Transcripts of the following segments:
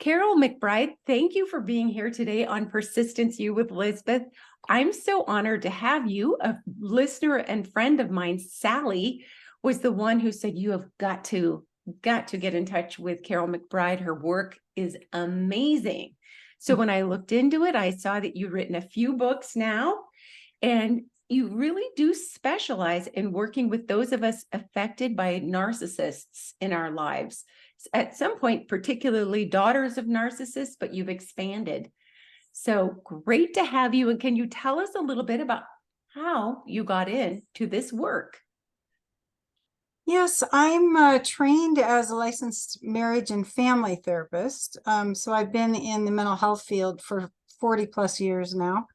Karyl McBride, thank you for being here today on Persistence You with Lizbeth. I'm so honored to have you. A listener and friend of mine, Sally, was the one who said you have got to get in touch with Karyl McBride. Her work is amazing. So when I looked into it, I saw that you've written a few books now, and you really do specialize in working with those of us affected by narcissists in our lives. At some point, particularly daughters of narcissists, but you've expanded. So great to have you. And can you tell us a little bit about how you got into this work? Yes, I'm trained as a licensed marriage and family therapist. So I've been in the mental health field for 40 plus years now,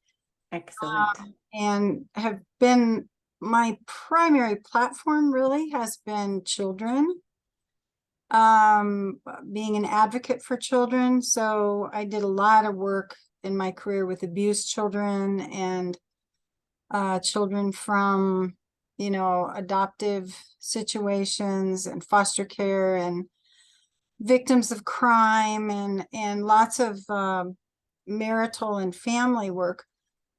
Excellent. and have been, my primary platform really has been children, being an advocate for children. So I did a lot of work in my career with abused children and children from adoptive situations and foster care and victims of crime and lots of marital and family work.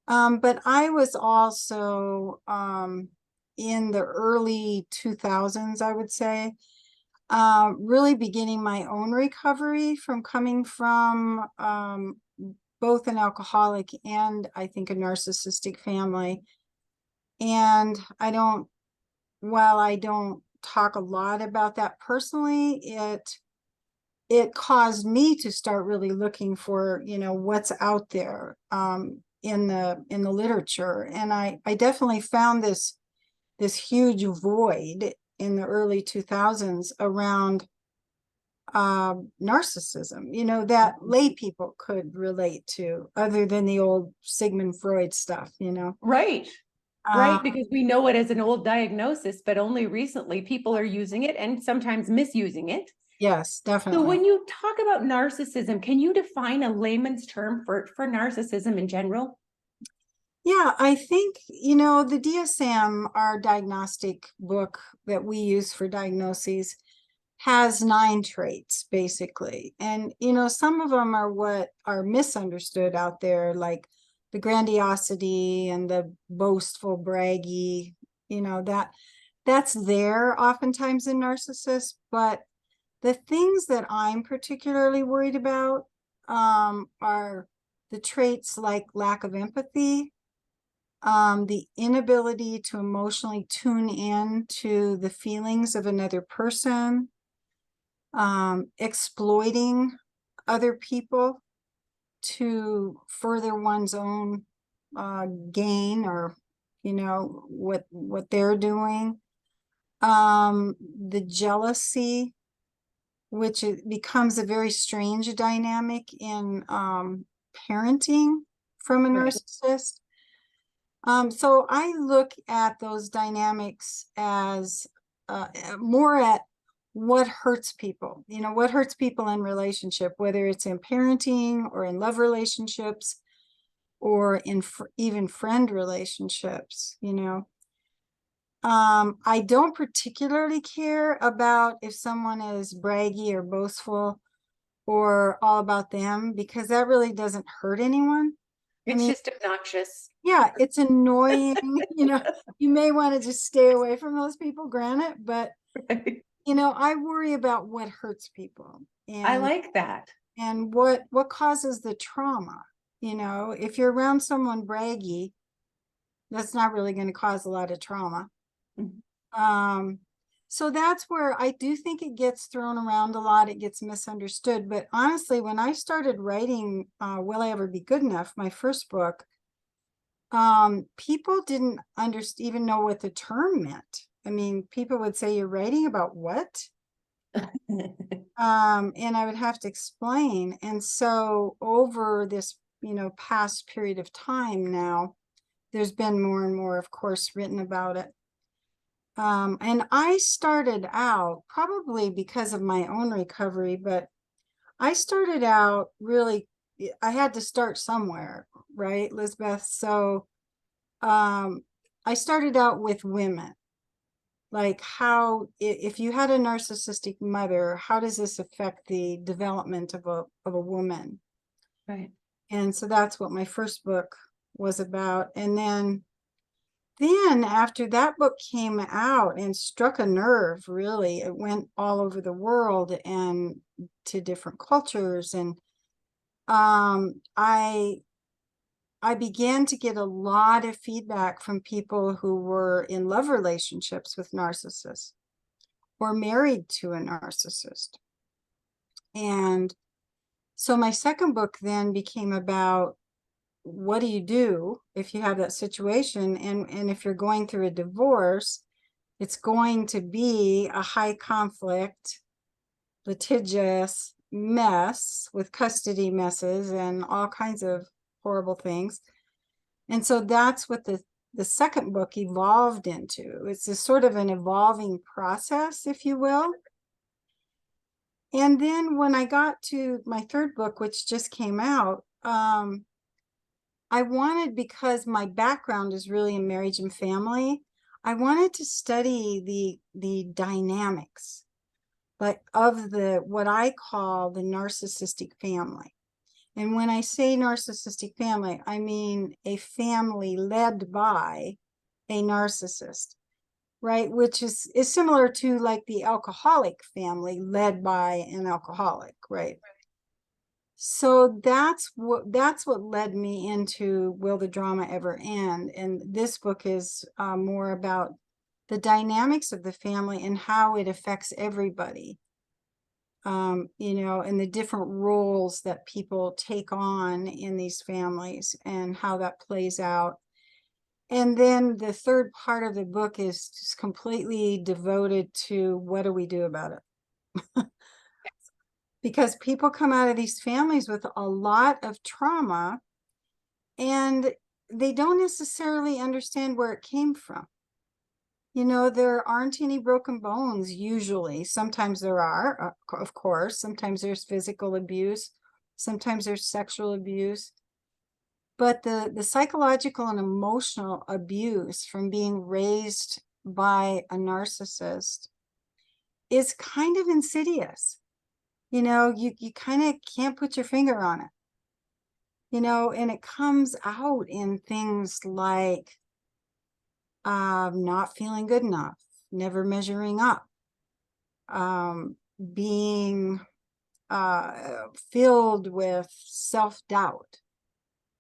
But I was also in the early 2000s, I would say, really beginning my own recovery from coming from both an alcoholic and I think a narcissistic family. And while I don't talk a lot about that personally, it caused me to start really looking for, what's out there in the literature. And I definitely found this huge void in the early 2000s around narcissism, that lay people could relate to, other than the old Sigmund Freud stuff. Right. Uh, Right, because we know it as an old diagnosis, but only recently people are using it and sometimes misusing it. yes, So definitely. when you talk about narcissism, can you define a layman's term for narcissism in general? Yeah, I think, the DSM, our diagnostic book that we use for diagnoses, has 9 traits basically. And, some of them are what are misunderstood out there, like the grandiosity and the boastful, braggy, that's there oftentimes in narcissists. But the things that I'm particularly worried about are the traits like lack of empathy, the inability to emotionally tune in to the feelings of another person, exploiting other people to further one's own gain, or what they're doing, the jealousy, which becomes a very strange dynamic in parenting from a Right. narcissist. So I look at those dynamics as more at what hurts people, what hurts people in relationship, whether it's in parenting or in love relationships or in even friend relationships. I don't particularly care about if someone is braggy or boastful or all about them, because that really doesn't hurt anyone. I It's mean, just obnoxious. yeah, it's annoying. You may want to just stay away from those people, granted, but Right. I worry about what hurts people I and like that. what causes the trauma. If you're around someone braggy, that's not really going to cause a lot of trauma. Mhm. Um, so that's where I do think it gets thrown around a lot. It gets misunderstood. But honestly, when I started writing Will I Ever Be Good Enough, my first book, people didn't even know what the term meant. I mean, people would say, "You're writing about what?" And I would have to explain. And so over this, past period of time now, there's been more and more, of course, written about it. And I started out probably because of my own recovery, but I started out really, I had to start somewhere, right, Lizbeth? So I started out with women. Like how, if you had a narcissistic mother, how does this affect the development of a woman? Right. And so that's what my first book was about. And then after that book came out and struck a nerve, really, it went all over the world and to different cultures. And I began to get a lot of feedback from people who were in love relationships with narcissists or married to a narcissist. And so my second book then became about, what do you do if you have that situation? And if you're going through a divorce, it's going to be a high conflict, litigious mess with custody messes and all kinds of horrible things. And so that's what the second book evolved into. It's a sort of an evolving process, if you will. And then when I got to my third book, which just came out, I wanted, because my background is really in marriage and family, I wanted to study the dynamics, like of what I call the narcissistic family. And when I say narcissistic family, I mean a family led by a narcissist, right? Which is similar to like the alcoholic family led by an alcoholic, right? So that's what led me into Will the Drama Ever End? And this book is more about the dynamics of the family and how it affects everybody. You know, and the different roles that people take on in these families and how that plays out. And then the third part of the book is just completely devoted to what do we do about it? Because people come out of these families with a lot of trauma and they don't necessarily understand where it came from. You know, there aren't any broken bones usually. Sometimes there are, of course. Sometimes there's physical abuse. Sometimes there's sexual abuse. But the psychological and emotional abuse from being raised by a narcissist is kind of insidious. You know, you kind of can't put your finger on it. You know, and it comes out in things like not feeling good enough, never measuring up, being filled with self-doubt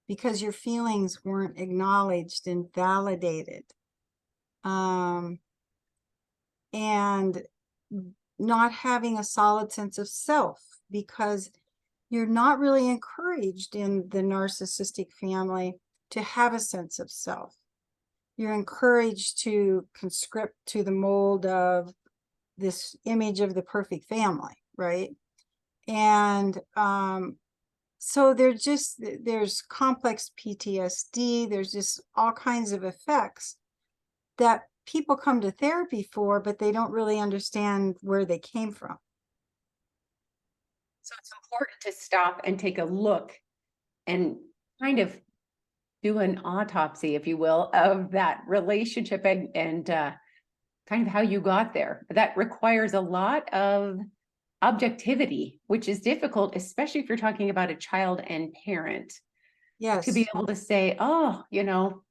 because your feelings weren't acknowledged and validated, and not having a solid sense of self because you're not really encouraged in the narcissistic family to have a sense of self. You're encouraged to conscript to the mold of this image of the perfect family, right? And so there's complex PTSD, there's just all kinds of effects that people come to therapy for, but they don't really understand where they came from. So it's important to stop and take a look and kind of do an autopsy, if you will, of that relationship and kind of how you got there. That requires a lot of objectivity, which is difficult, especially if you're talking about a child and parent, Yes. to be able to say, oh, you know,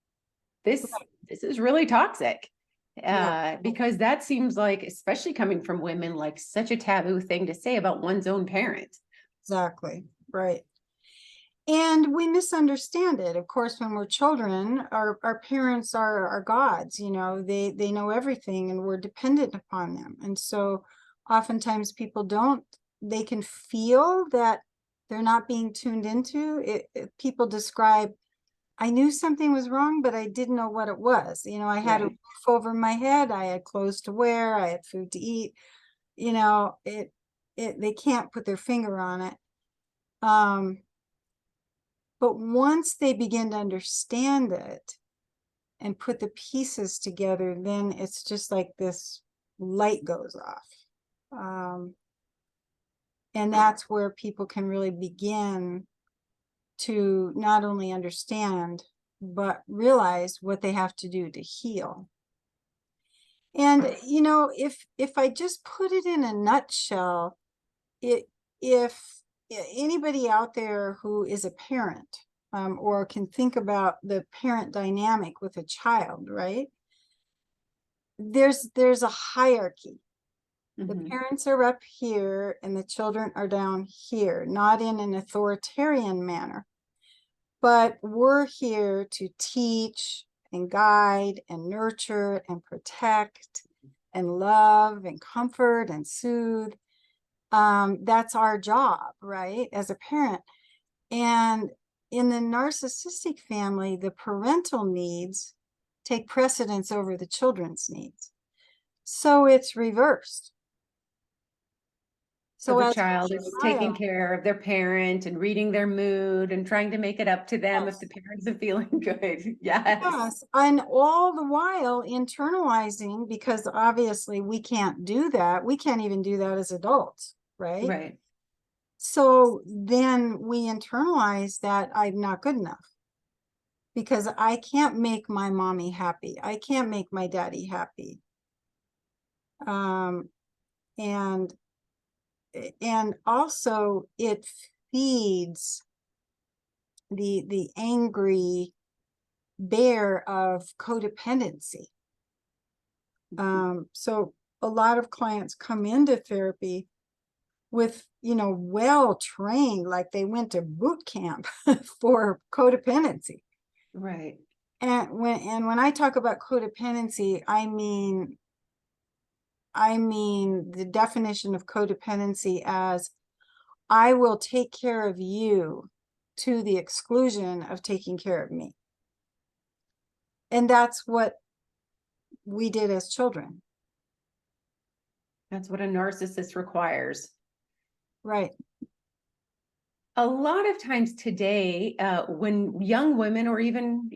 this is really toxic. Because that seems like, especially coming from women, like such a taboo thing to say about one's own parent. Exactly. Right. And we misunderstand it. Of course, when we're children, our parents are our gods, you know, they know everything and we're dependent upon them. And so oftentimes people they can feel that they're not being tuned into it. People describe, I knew something was wrong, but I didn't know what it was. You know, I had a roof over my head, I had clothes to wear, I had food to eat. You know, they can't put their finger on it. But once they begin to understand it and put the pieces together, then it's just like this light goes off. And that's where people can really begin to not only understand, but realize what they have to do to heal. And, you know, if I just put it in a nutshell, if anybody out there who is a parent, or can think about the parent dynamic with a child, right? There's a hierarchy. The Mhm. parents are up here and the children are down here, not in an authoritarian manner, but we're here to teach and guide and nurture and protect and love and comfort and soothe. That's our job, right? As a parent. And in the narcissistic family, the parental needs take precedence over the children's needs. So it's reversed. So So the as child a is taking child, care of their parent and reading their mood and trying to make it up to them if the yes, parent isn't feeling good. Yes. yes, and all the while internalizing, because obviously we can't do that. We can't even do that as adults, right? Right. So then we internalize that I'm not good enough because I can't make my mommy happy. I can't make my daddy happy. Um, and also it feeds the angry bear of codependency. So a lot of clients come into therapy with, you know, well trained, like they went to boot camp for codependency. Right. And when I talk about codependency, I mean the definition of codependency as I will take care of you to the exclusion of taking care of me. And that's what we did as children. That's what a narcissist requires. Right. A lot of times today, when young women or even,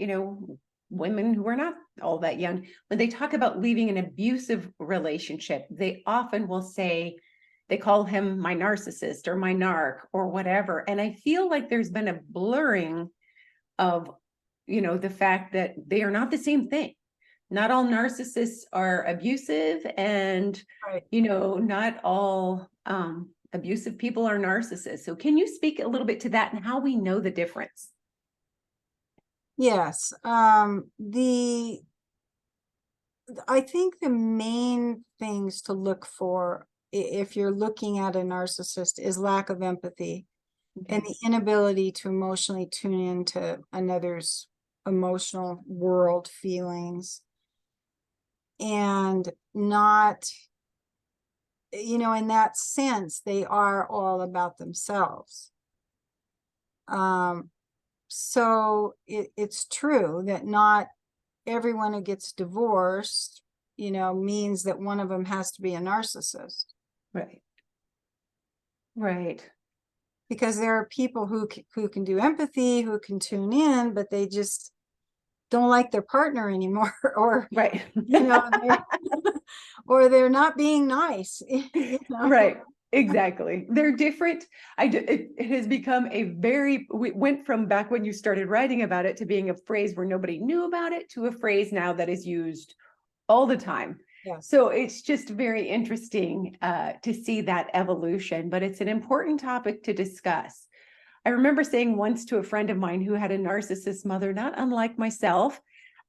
women who are not all that young, when they talk about leaving an abusive relationship, they often will say, they call him my narcissist or my narc or whatever. And I feel like there's been a blurring of, the fact that they are not the same thing. Not all narcissists are abusive, and Right. not all abusive people are narcissists. So can you speak a little bit to that and how we know the difference? Yes. I think the main things to look for if you're looking at a narcissist is lack of empathy and Okay. the inability to emotionally tune into another's emotional world, feelings, and not, in that sense, they are all about themselves. So it's true that not everyone who gets divorced, means that one of them has to be a narcissist. Right. Right. Because there are people who can do empathy, who can tune in, but they just don't like their partner anymore, or Right. or they're not being nice. Right. Exactly. They're different. It has become we went from back when you started writing about it to being a phrase where nobody knew about it to a phrase now that is used all the time. Yes. So it's just very interesting to see that evolution, but it's an important topic to discuss. I remember saying once to a friend of mine who had a narcissist mother, not unlike myself,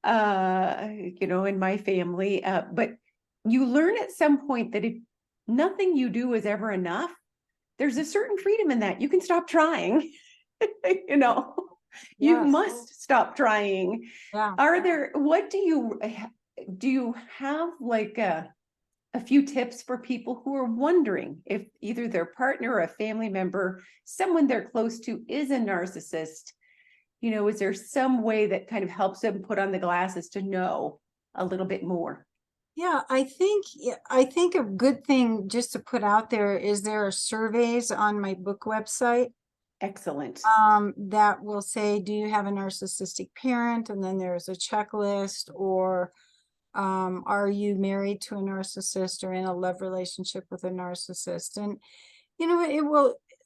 in my family, but you learn at some point that if nothing you do is ever enough, there's a certain freedom in that. You can stop trying, you know, you Yes. must stop trying. Yeah. What do you have like a few tips for people who are wondering if either their partner or a family member, someone they're close to, is a narcissist? Is there some way that kind of helps them put on the glasses to know a little bit more? Yeah, I think a good thing just to put out there is there are surveys on my book website Excellent. that will say, do you have a narcissistic parent? And then there's a checklist, or are you married to a narcissist or in a love relationship with a narcissist? And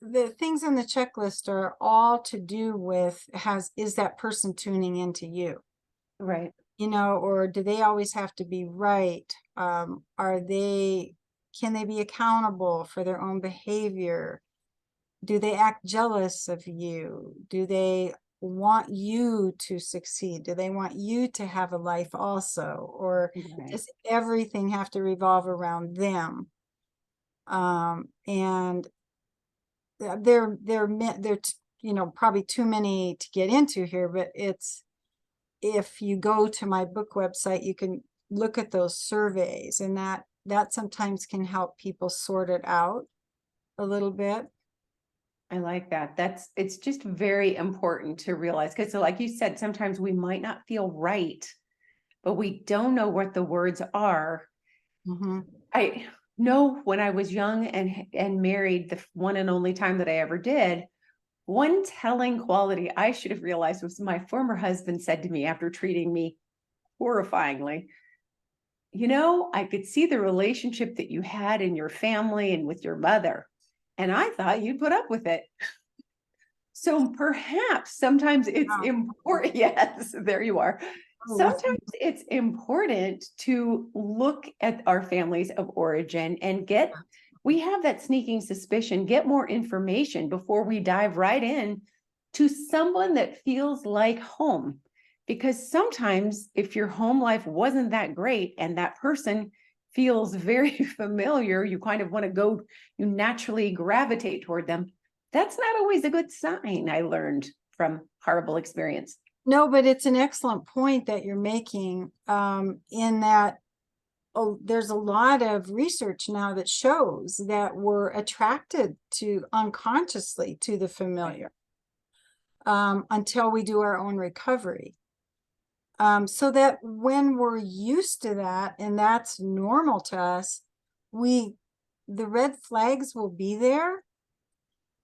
the things on the checklist are all to do with is that person tuning into you? Right. or do they always have to be right? Can they be accountable for their own behavior? Do they act jealous of you? Do they want you to succeed? Do they want you to have a life also? Or Right. does everything have to revolve around them? And they're probably too many to get into here, but if you go to my book website, you can look at those surveys, and that sometimes can help people sort it out a little bit. I like that. It's just very important to realize, because so like you said, sometimes we might not feel right, but we don't know what the words are. Mm-hmm. I know when I was young and married, the one and only time that I ever did, one telling quality I should have realized was my former husband said to me after treating me horrifyingly, I could see the relationship that you had in your family and with your mother, and I thought you'd put up with it. So perhaps sometimes it's important. Yes, there you are. Sometimes it's important to look at our families of origin and we have that sneaking suspicion, get more information before we dive right in to someone that feels like home. Because sometimes if your home life wasn't that great and that person feels very familiar, you kind of want to go, you naturally gravitate toward them. That's not always a good sign, I learned from horrible experience. No, but it's an excellent point that you're making, in that there's a lot of research now that shows that we're attracted to unconsciously to the familiar, until we do our own recovery. So that when we're used to that and that's normal to us, the red flags will be there,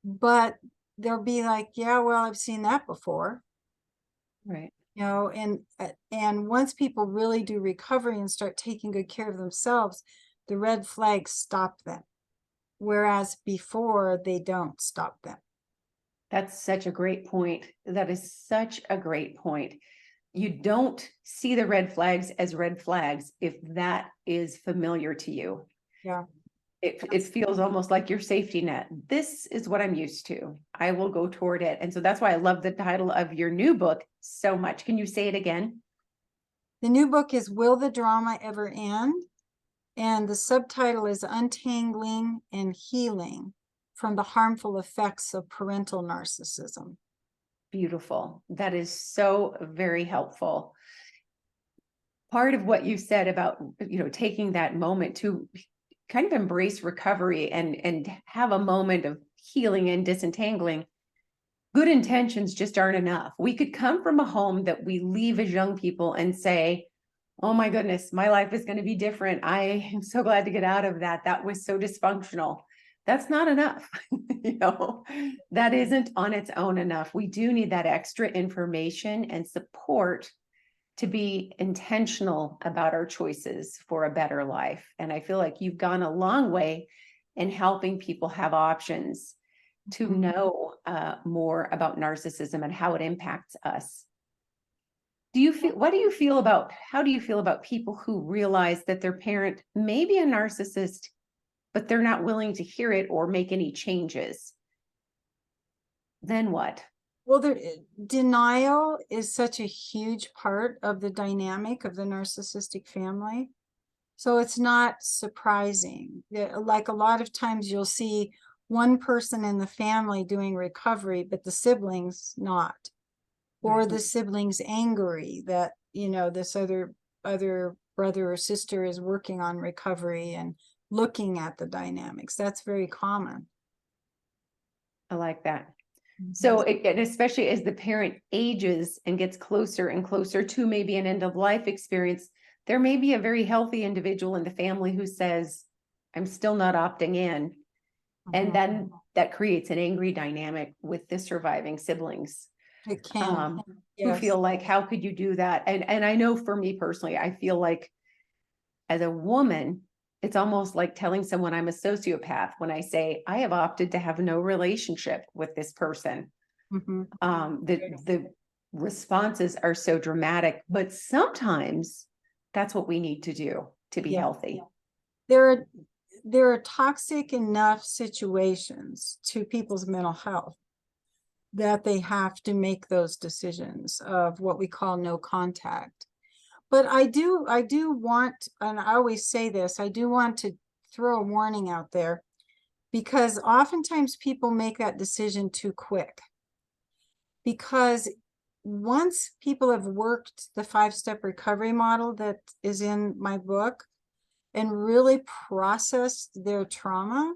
but they'll be like, yeah, well, I've seen that before. Right. And once people really do recovery and start taking good care of themselves, the red flags stop them. Whereas before, they don't stop them. That's such a great point. That is such a great point. You don't see the red flags as red flags if that is familiar to you. Yeah. It feels almost like your safety net. This is what I'm used to. I will go toward it. And so that's why I love the title of your new book so much. Can you say it again? The new book is Will the Drama Ever End? And the subtitle is Untangling and Healing from the Harmful Effects of Parental Narcissism. Beautiful. That is so very helpful. Part of what you said about, taking that moment to kind of embrace recovery and have a moment of healing and disentangling, good intentions just aren't enough. We could come from a home that we leave as young people and say, oh my goodness, my life is going to be different. I am so glad to get out of that. That was so dysfunctional. That's not enough. That isn't on its own enough. We do need that extra information and support to be intentional about our choices for a better life. And I feel like you've gone a long way in helping people have options to know more about narcissism and how it impacts us. How do you feel about people who realize that their parent may be a narcissist, but they're not willing to hear it or make any changes? Then what? Well, denial is such a huge part of the dynamic of the narcissistic family. So it's not surprising that, like, a lot of times you'll see one person in the family doing recovery, but the siblings not, or the siblings angry that, this other brother or sister is working on recovery and looking at the dynamics. That's very common. I like that. So, and especially as the parent ages and gets closer and closer to maybe an end of life experience, there may be a very healthy individual in the family who says, I'm still not opting in. And then that creates an angry dynamic with the surviving siblings. It can. Who feel like, how could you do that? And I know for me personally, I feel like as a woman, it's almost like telling someone I'm a sociopath when I say I have opted to have no relationship with this person. The responses are so dramatic, but sometimes that's what we need to do to be healthy. There are toxic enough situations to people's mental health that they have to make those decisions of what we call no contact. But I do want, and I always say this, I do want to throw a warning out there, because oftentimes people make that decision too quick. Because once people have worked the 5-step recovery model that is in my book and really processed their trauma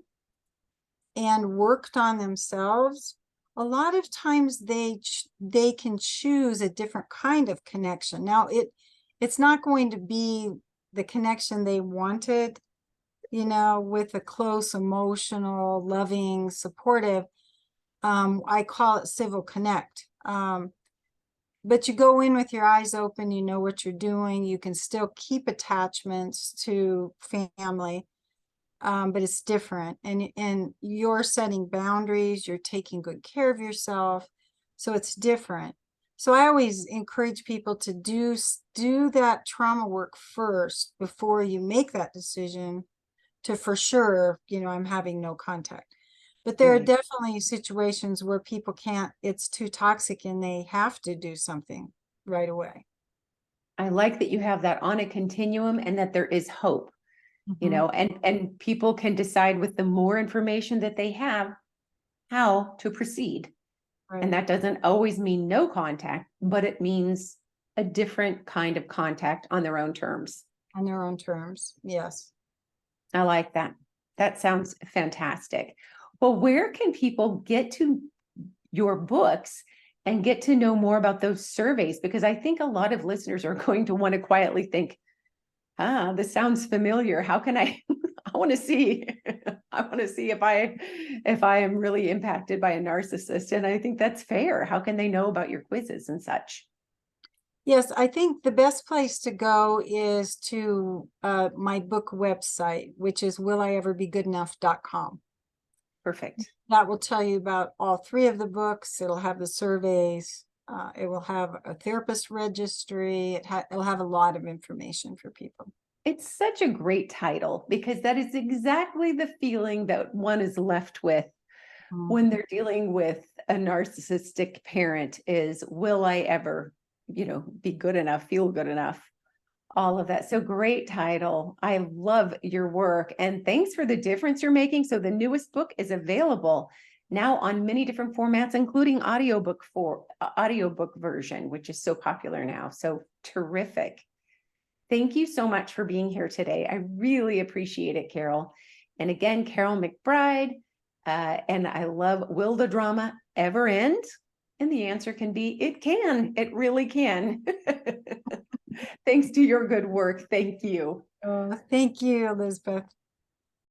and worked on themselves, a lot of times they can choose a different kind of connection. Now, it's not going to be the connection they wanted, with a close, emotional, loving, supportive. I call it civil connect. But you go in with your eyes open, you know what you're doing. You can still keep attachments to family, but it's different. And you're setting boundaries, you're taking good care of yourself. So it's different. So I always encourage people to do that trauma work first before you make that decision to, for sure, I'm having no contact. But there are definitely situations where people can't, it's too toxic and they have to do something right away. I like that you have that on a continuum and that there is hope, and people can decide with the more information that they have how to proceed. Right. And that doesn't always mean no contact, but it means a different kind of contact on their own terms. On their own terms. Yes. I like that. That sounds fantastic. Well, where can people get to your books and get to know more about those surveys? Because I think a lot of listeners are going to want to quietly think, this sounds familiar. How can I want to see, if I am really impacted by a narcissist. And I think that's fair. How can they know about your quizzes and such? Yes, I think the best place to go is to my book website, which is willieverbegoodenough.com. Perfect. That will tell you about all 3 of the books. It'll have the surveys. It will have a therapist registry. It'll have a lot of information for people. It's such a great title, because that is exactly the feeling that one is left with when they're dealing with a narcissistic parent is, will I ever, be good enough, feel good enough, all of that. So great title. I love your work, and thanks for the difference you're making. So the newest book is available now on many different formats, including audiobook version, which is so popular now. So terrific. Thank you so much for being here today. I really appreciate it, Karyl. And again, Karyl McBride. And I love, will the drama ever end? And the answer can be, it can. It really can. Thanks to your good work. Thank you. Thank you, Lizbeth.